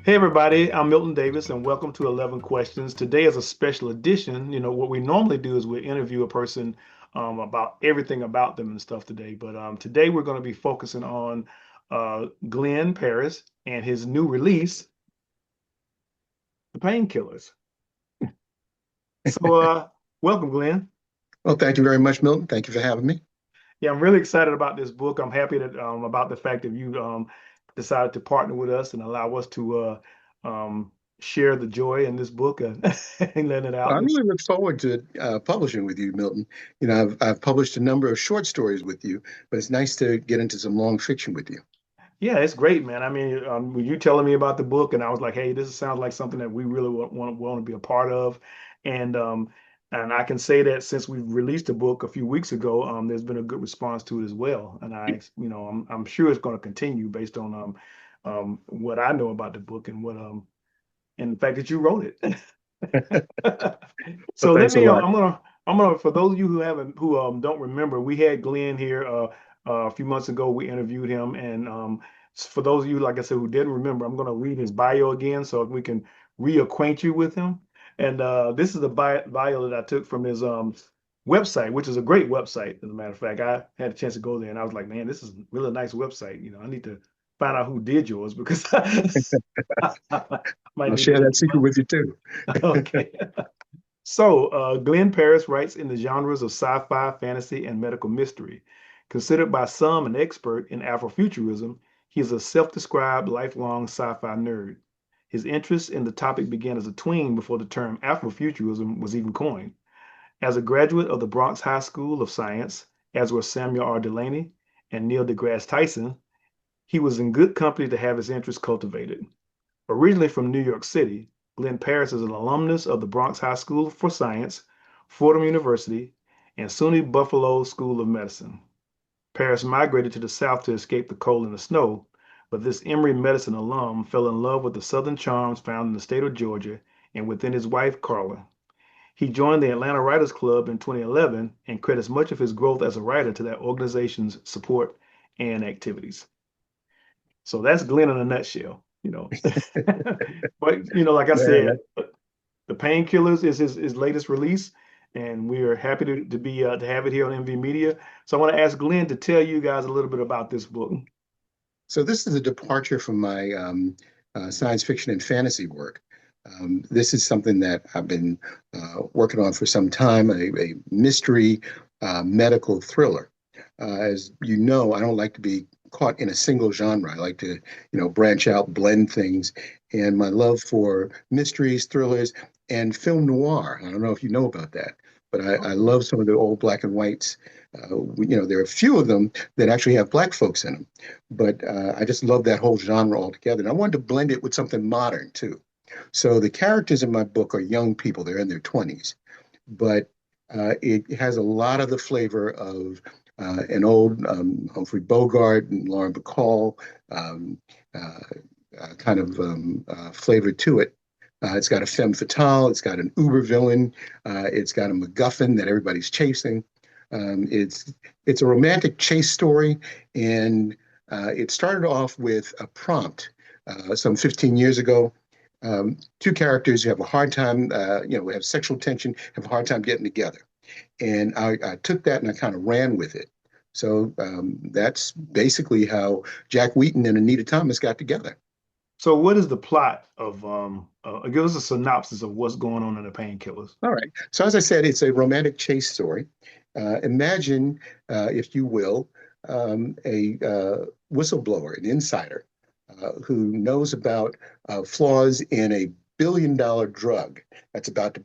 Hey everybody, I'm Milton Davis and welcome to 11 Questions. Today is a special edition. What we normally do is we interview a person about everything about them and stuff today. But today we're going to be focusing on Glenn Parris and his new release, The Painkillers. So welcome, Glenn. Well, thank you very much, Milton. Thank you for having me. Yeah, I'm really excited about this book. I'm happy that about the fact that you decided to partner with us and allow us to share the joy in this book and let it Well, I out. really look forward to publishing with you, Milton. I've published a number of short stories with you, but it's nice to get into some long fiction with you. Yeah, it's great, man. I mean, when you telling me about the book, and I was like, "Hey, this sounds like something that we really want to be a part of," and I can say that since we released the book a few weeks ago, there's been a good response to it as well, and I'm sure it's going to continue based on what I know about the book and what and the fact that you wrote it. Well, So let thanks a me. lot. I'm gonna. For those of you who don't remember, we had Glenn here a few months ago. We interviewed him, and for those of you, like I said, who didn't remember, I'm gonna read his bio again so we can reacquaint you with him. And this is the bio that I took from his website, which is a great website. As a matter of fact, I had a chance to go there, and I was like, man, this is a really nice website. I need to find out who did yours because I might I'll need to share look that him secret up. with you too. Okay. So, Glenn Parris writes in the genres of sci-fi, fantasy, and medical mystery. Considered by some an expert in Afrofuturism, he is a self-described lifelong sci-fi nerd. His interest in the topic began as a tween before the term Afrofuturism was even coined. As a graduate of the Bronx High School of Science, as were Samuel R. Delany and Neil deGrasse Tyson, he was in good company to have his interest cultivated. Originally from New York City, Glenn Parris is an alumnus of the Bronx High School for Science, Fordham University, and SUNY Buffalo School of Medicine. Parris migrated to the South to escape the cold and the snow, but this Emory medicine alum fell in love with the Southern charms found in the state of Georgia and within his wife, Carla. He joined the Atlanta Writers Club in 2011 and credits much of his growth as a writer to that organization's support and activities. So that's Glenn in a nutshell. But like I Man, said, the Painkillers is his latest release, and we are happy to have it here on MVmedia. So I want to ask Glenn to tell you guys a little bit about this book. so this is a departure from my science fiction and fantasy work. This is something that I've been working on for some time, a mystery medical thriller. As you know, I don't like to be caught in a single genre. I like to, branch out, blend things. And my love for mysteries, thrillers, and film noir. I don't know if you know about that, but I love some of the old black and whites. There are a few of them that actually have black folks in them, but I just love that whole genre altogether. And I wanted to blend it with something modern too. So the characters in my book are young people, they're in their 20s, but it has a lot of the flavor of an old Humphrey Bogart and Lauren Bacall um, uh, kind of flavor to it. It's got a femme fatale, it's got an uber villain, it's got a MacGuffin that everybody's chasing. It's a romantic chase story, and it started off with a prompt some 15 years ago. Two characters who have a hard time, have sexual tension, have a hard time getting together. And I took that and I kind of ran with it. So that's basically how Jack Wheaton and Anita Thomas got together. So, what is the plot of? Give us a synopsis of what's going on in the Painkillers. All right. So as I said, it's a romantic chase story. Imagine, if you will, a whistleblower, an insider, who knows about flaws in a billion-dollar drug that's about to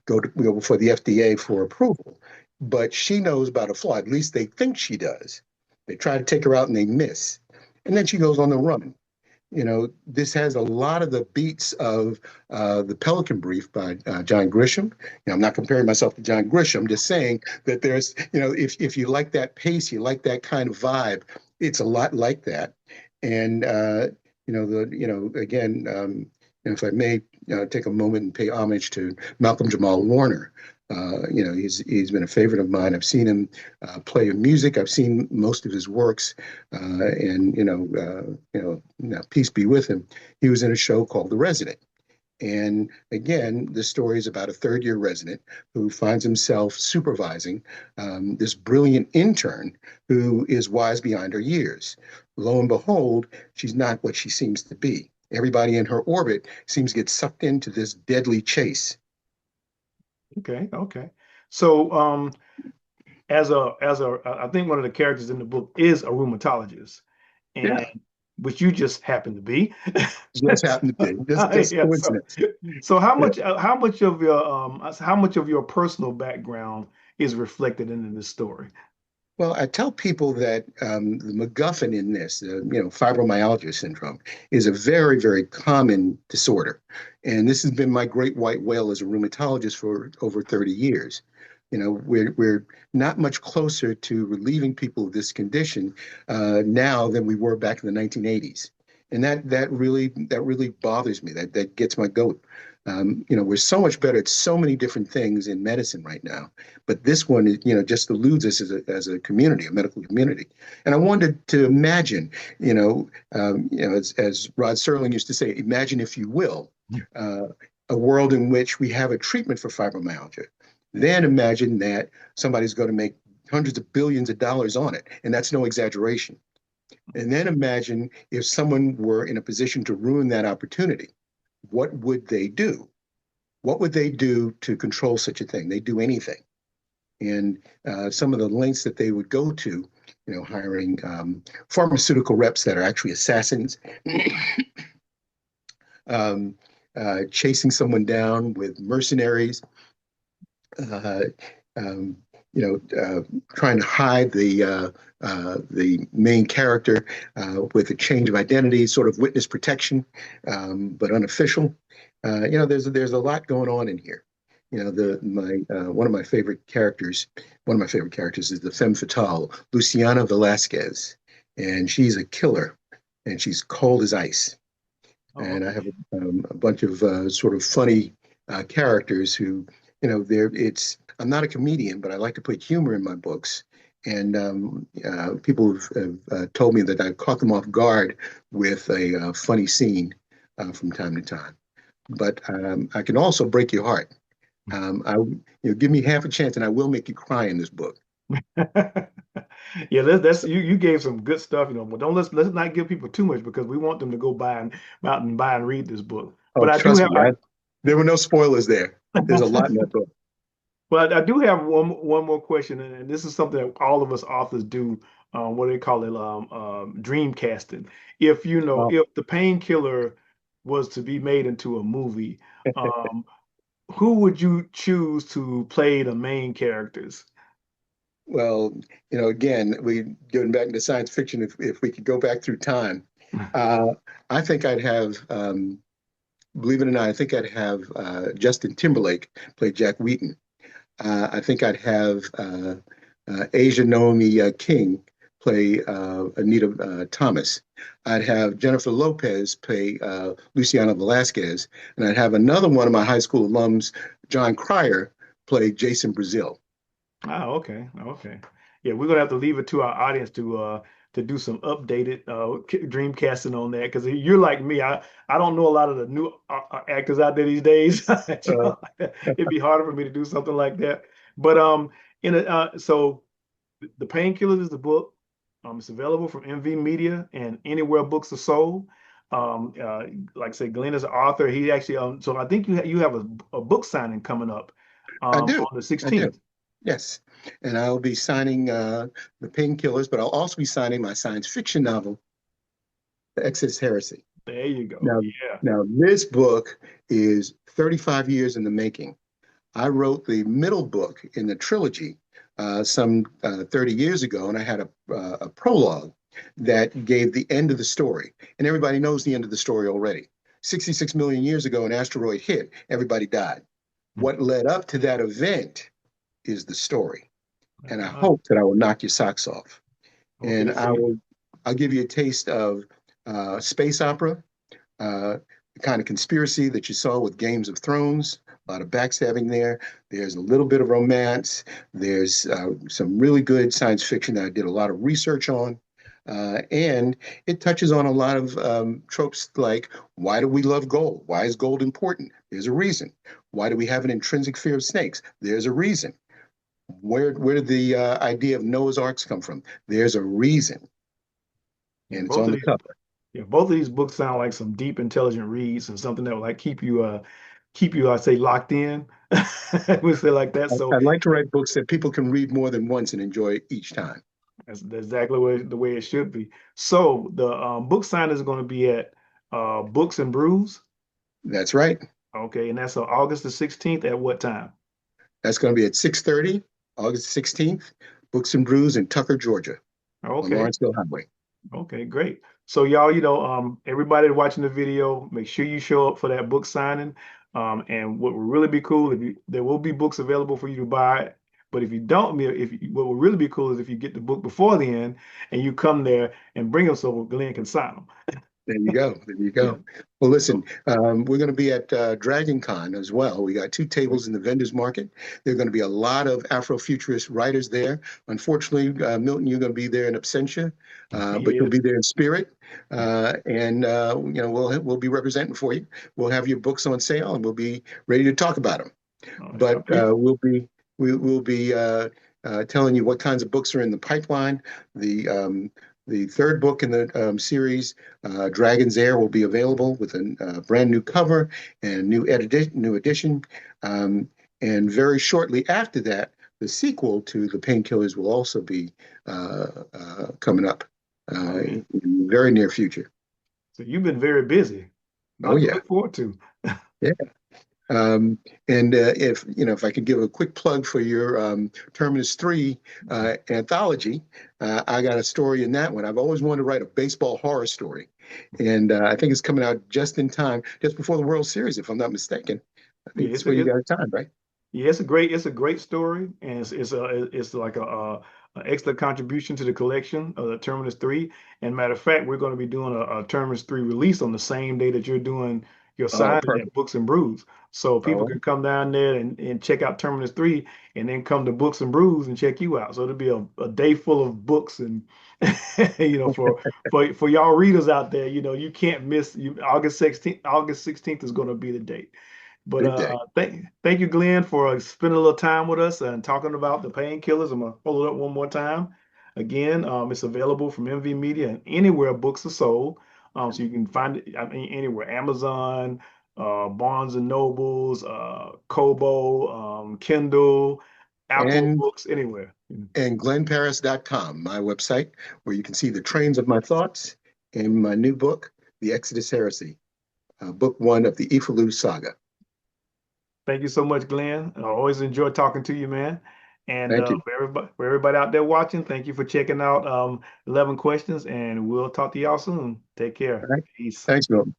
go before the FDA for approval. But she knows about a flaw. At least they think she does. They try to take her out and they miss. And then she goes on the run. This has a lot of the beats of the Pelican Brief by John Grisham. I'm not comparing myself to John Grisham, I'm just saying that there's, if you like that pace, you like that kind of vibe, it's a lot like that. And again, if I may take a moment and pay homage to Malcolm Jamal Warner, He's been a favorite of mine. I've seen him play music. I've seen most of his works, and now peace be with him. He was in a show called The Resident. And again, the story is about a third year resident who finds himself supervising this brilliant intern who is wise beyond her years. Lo and behold, she's not what she seems to be. Everybody in her orbit seems to get sucked into this deadly chase. Okay, okay. So, I think one of the characters in the book is a rheumatologist, and Yeah, which you just happen to be. just happened to be just Yeah. So, coincidence. so Yeah. how much of your personal background is reflected in this story? Well, I tell people that the MacGuffin in this, fibromyalgia syndrome, is a very, very common disorder. And this has been my great white whale as a rheumatologist for over 30 years. We're not much closer to relieving people of this condition now than we were back in the 1980s. And that really bothers me. That gets my goat. We're so much better at so many different things in medicine right now, but this one, just eludes us as a community, a medical community. And I wanted to imagine, as Rod Serling used to say, imagine if you will, uh, a world in which we have a treatment for fibromyalgia. Then imagine that somebody's going to make hundreds of billions of dollars on it, and that's no exaggeration. And then imagine if someone were in a position to ruin that opportunity. What would they do? What would they do to control such a thing? They do anything. And some of the lengths that they would go to, hiring pharmaceutical reps that are actually assassins, um, chasing someone down with mercenaries, uh, um, trying to hide the main character with a change of identity, sort of witness protection, but unofficial. There's a lot going on in here. The my one of my favorite characters is the femme fatale, Luciana Velasquez, and she's a killer, and she's cold as ice. Oh, And I okay. have a bunch of sort of funny characters who, they're it's. I'm not a comedian, but I like to put humor in my books. And people have told me that I caught them off guard with a funny scene from time to time. But I can also break your heart. Give me half a chance, and I will make you cry in this book. Yeah, that's you gave some good stuff, but don't let's not give people too much because we want them to go out and buy and read this book. Oh, But I do trust have me, there were no spoilers there. There's a lot in that book. but I do have one more question, and this is something that all of us authors do. What do they call it? Dream casting. Oh, If the Painkiller was to be made into a movie, um, who would you choose to play the main characters? well, again, we going back into science fiction. If we could go back through time, uh, I think I'd have, believe it or not, I think I'd have Justin Timberlake play Jack Wheaton. I think I'd have Asia Naomi King play Anita Thomas. I'd have Jennifer Lopez play Luciana Velasquez, and I'd have another one of my high school alums, John Cryer, play Jason Brazil. Oh, okay, okay. Yeah, we're gonna have to leave it to our audience to do some updated dream casting on that because you're like me. I don't know a lot of the new actors out there these days. Uh, It'd be harder for me to do something like that. But so the Painkillers is the book. It's available from MVmedia and anywhere books are sold. Um, uh, like I said, Glenn is an author. He actually so I think you have a book signing coming up I do. on the I do. 16th. Yes. And I'll be signing The Painkillers, but I'll also be signing my science fiction novel, The Exodus Heresy. There you go. Now, Yeah. now this book is 35 years in the making. I wrote the middle book in the trilogy some 30 years ago, and I had a prologue that gave the end of the story. And everybody knows the end of the story already. 66 million years ago, an asteroid hit, everybody died. What led up to that event is the story. And I Uh, hope that I will knock your socks off. And okay. See. I'll give you a taste of space opera, uh, the kind of conspiracy that you saw with Games of Thrones, a lot of backstabbing there. There's a little bit of romance. There's some really good science fiction that I did a lot of research on. And it touches on a lot of tropes like, why do we love gold? Why is gold important? There's a reason. Why do we have an intrinsic fear of snakes? There's a reason. Where did the idea of Noah's Arks come from? There's a reason, Yeah, and it's both on of the these cover. yeah, both of these books sound like some deep, intelligent reads and something that will like keep you, I say, locked in. We say like that. So I'd like to write books that people can read more than once and enjoy each time. that's exactly the way it should be. So the book signing is going to be at Books and Brews. That's right. Okay, and that's August the 16th at what time? That's going to be at 6:30, August 16th, Books and Brews in Tucker, Georgia, on Okay. Lawrenceville Highway. Okay, great. So y'all, everybody watching the video, make sure you show up for that book signing. And what will really be cool there will be books available for you to buy. But if you don't, what will really be cool is if you get the book before the end and you come there and bring them so Glenn can sign them. There you go. There you Yeah. go. Well, listen, So, we're going to be at Dragon Con as well. We got two tables in the vendors market. There are going to be a lot of Afrofuturist writers there. Unfortunately, Milton, you're going to be there in absentia, but you'll yes. be there in spirit, and we'll be representing for you. We'll have your books on sale, and we'll be ready to talk about them. I But appreciate. we'll be telling you what kinds of books are in the pipeline. The um, the third book in the series, Dragon's Air, will be available with a brand new cover and new edition. Um, and very shortly after that, the sequel to the Painkillers will also be coming up Okay. in the very near future. So you've been very busy. A Oh lot to yeah, look forward to. yeah. And if I could give a quick plug for your Terminus 3 anthology, I got a story in that one. I've always wanted to write a baseball horror story, and I think it's coming out just in time, just before the World Series, if I'm not mistaken. I think Yeah, that's where you got time, right? yeah, it's a great story, and it's like a excellent contribution to the collection of the Terminus 3. And matter of fact, we're going to be doing a Terminus 3 release on the same day that you're doing your Oh, signing at perfect. Books and Brews. So people Oh, can come down there and check out Terminus 3 and then come to Books and Brews and check you out. So it'll be a day full of books and for y'all readers out there, you can't miss August 16th is going to be the date. But big day. thank you, Glenn, for spending a little time with us and talking about the painkillers. I'm gonna pull it up one more time. Again, it's available from MVmedia and anywhere books are sold. So you can find it, I mean, anywhere, Amazon, Barnes and Nobles, Kobo, Kindle, Apple And Books, anywhere. and glennparis.com, my website, where you can see the trains of my thoughts in my new book, The Exodus Heresy, book one of the Ifalu saga. Thank you so much, Glenn. I always enjoy talking to you, man. And Thank you. for everybody out there watching, thank you for checking out 11 questions, and we'll talk to y'all soon. Take All care. right. Peace. Thanks, Milton.